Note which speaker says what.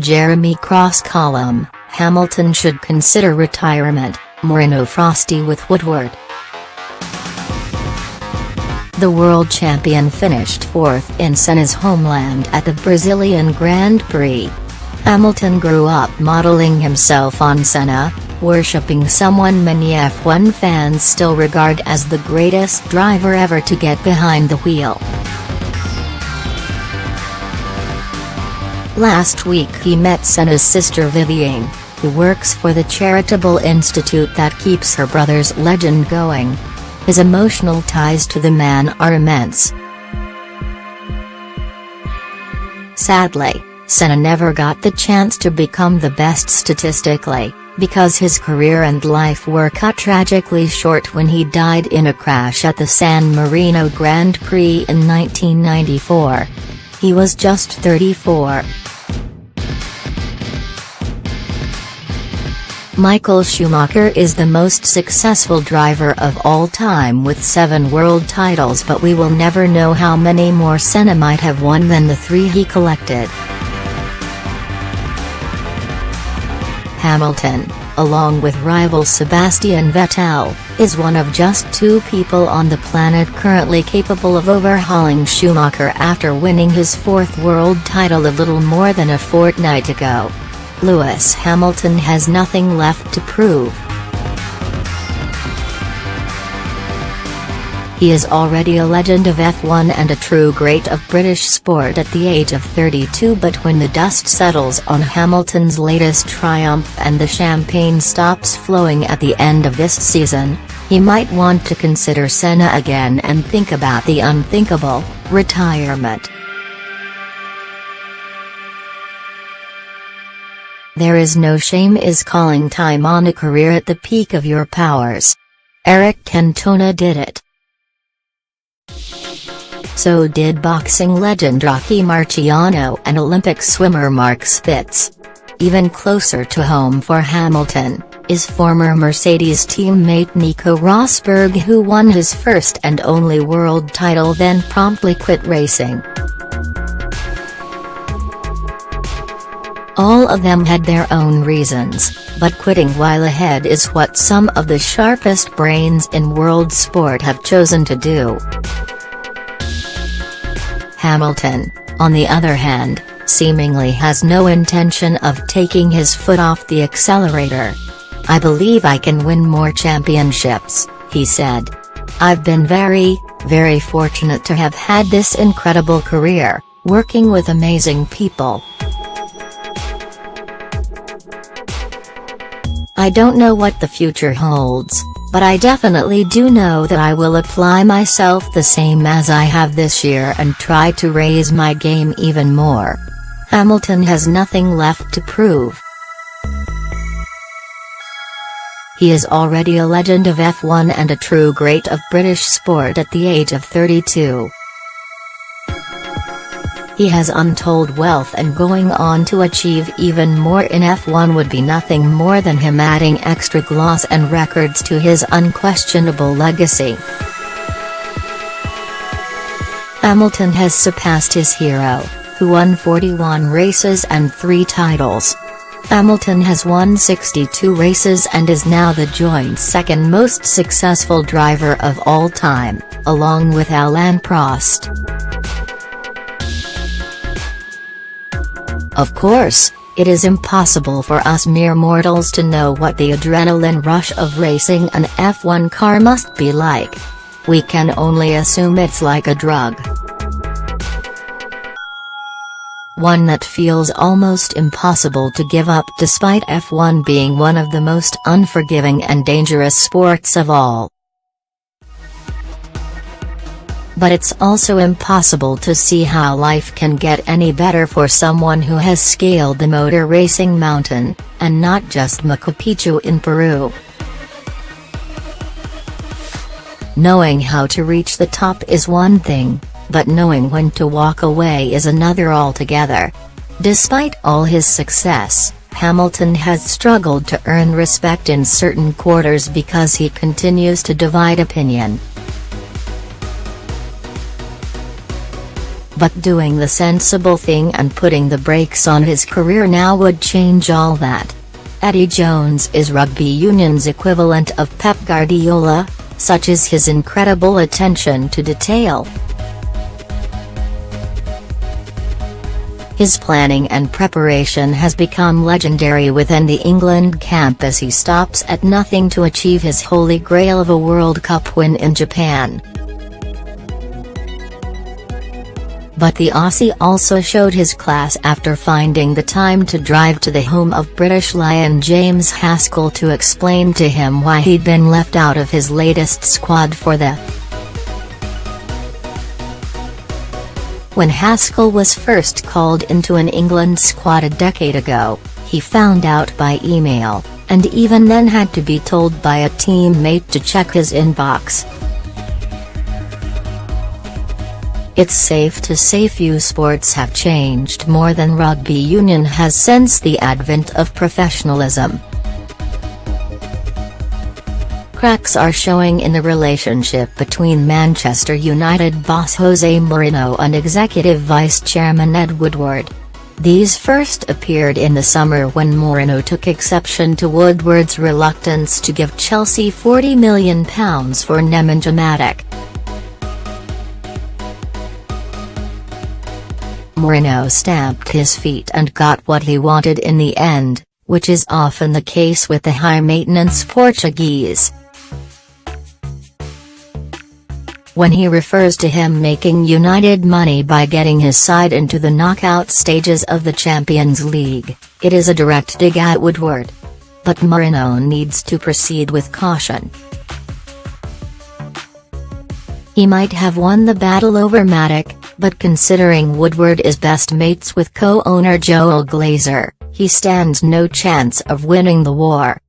Speaker 1: Jeremy Cross column, Hamilton should consider retirement, Mourinho frosty with Woodward. The world champion finished fourth in Senna's homeland at the Brazilian Grand Prix. Hamilton grew up modeling himself on Senna, worshipping someone many F1 fans still regard as the greatest driver ever to get behind the wheel. Last week he met Senna's sister Vivienne, who works for the charitable institute that keeps her brother's legend going. His emotional ties to the man are immense. Sadly, Senna never got the chance to become the best statistically, because his career and life were cut tragically short when he died in a crash at the San Marino Grand Prix in 1994. He was just 34. Michael Schumacher is the most successful driver of all time with 7 world titles, but we will never know how many more Senna might have won than the 3 he collected. Hamilton, along with rival Sebastian Vettel, is one of just 2 people on the planet currently capable of overhauling Schumacher after winning his 4th world title a little more than a fortnight ago. Lewis Hamilton has nothing left to prove. He is already a legend of F1 and a true great of British sport at the age of 32, but when the dust settles on Hamilton's latest triumph and the champagne stops flowing at the end of this season, he might want to consider Senna again and think about the unthinkable, retirement. There is no shame in calling time on a career at the peak of your powers. Eric Cantona did it. So did boxing legend Rocky Marciano and Olympic swimmer Mark Spitz. Even closer to home for Hamilton is former Mercedes teammate Nico Rosberg, who won his first and only world title then promptly quit racing. All of them had their own reasons, but quitting while ahead is what some of the sharpest brains in world sport have chosen to do. Hamilton, on the other hand, seemingly has no intention of taking his foot off the accelerator. "I believe I can win more championships," he said. "I've been very, very fortunate to have had this incredible career, working with amazing people. I don't know what the future holds, but I definitely do know that I will apply myself the same as I have this year and try to raise my game even more." Hamilton has nothing left to prove. He is already a legend of F1 and a true great of British sport at the age of 32. He has untold wealth, and going on to achieve even more in F1 would be nothing more than him adding extra gloss and records to his unquestionable legacy. Hamilton has surpassed his hero, who won 41 races and 3 titles. Hamilton has won 62 races and is now the joint second most successful driver of all time, along with Alain Prost. Of course, it is impossible for us mere mortals to know what the adrenaline rush of racing an F1 car must be like. We can only assume it's like a drug. One that feels almost impossible to give up, despite F1 being one of the most unforgiving and dangerous sports of all. But it's also impossible to see how life can get any better for someone who has scaled the motor racing mountain, and not just Machu Picchu in Peru. Knowing how to reach the top is one thing, but knowing when to walk away is another altogether. Despite all his success, Hamilton has struggled to earn respect in certain quarters because he continues to divide opinion. But doing the sensible thing and putting the brakes on his career now would change all that. Eddie Jones is rugby union's equivalent of Pep Guardiola, such is his incredible attention to detail. His planning and preparation has become legendary within the England camp as he stops at nothing to achieve his holy grail of a World Cup win in Japan. But the Aussie also showed his class after finding the time to drive to the home of British lion James Haskell to explain to him why he'd been left out of his latest squad for the When Haskell was first called into an England squad a decade ago, he found out by email, and even then had to be told by a teammate to check his inbox. It's safe to say few sports have changed more than rugby union has since the advent of professionalism. Cracks are showing in the relationship between Manchester United boss Jose Mourinho and executive vice chairman Ed Woodward. These first appeared in the summer when Mourinho took exception to Woodward's reluctance to give Chelsea £40 million for Nemanja Matic. Mourinho stamped his feet and got what he wanted in the end, which is often the case with the high-maintenance Portuguese. When he refers to him making United money by getting his side into the knockout stages of the Champions League, it is a direct dig at Woodward. But Mourinho needs to proceed with caution. He might have won the battle over Matic, but considering Woodward is best mates with co-owner Joel Glazer, he stands no chance of winning the war.